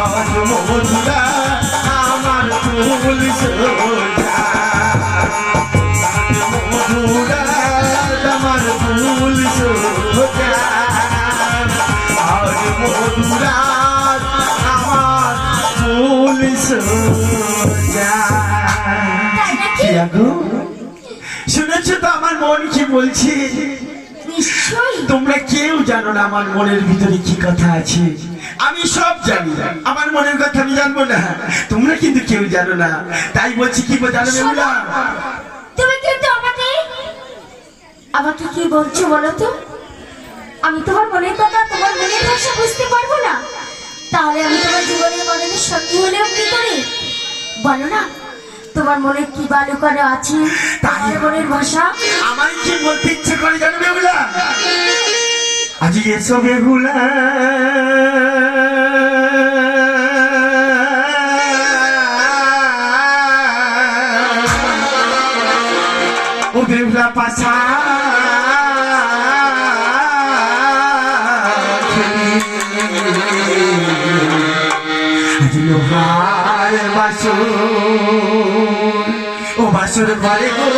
আজ মধুরা আমার ফুল সোজা মধুরা আমার ফুল সোজা আজ মধুরা আমার ফুল সোজা শুনেছো তো আমার মন কি বলছে? তোমরা কেউ জানো না আমার মনের ভিতরে কি কথা আছে। আমি সব জানি, আমার মনের কথা আমি জানবো না, তোমরা কিন্তু কেউ জানো না। তাই বলছি কি জানো বেহুলা, তুমি কিন্তু আমাকে কি বলছো বলো তো? আমি তোমার মনের কথা, তোমার মনের ভাষা বুঝতে পারবো না, তাহলে আমি তোমার জীবনের মনের সঙ্গী হলেও কি করি বলো না? তোমার মনে কি বালু করে আছে, তার মনের ভাষা আমার কি বলতে ইচ্ছে করে জানো বেহুলা? আজ এসো বেহুলা ও বেহুলা পাশা লোহার বাসর ও বাসর ঘরে গো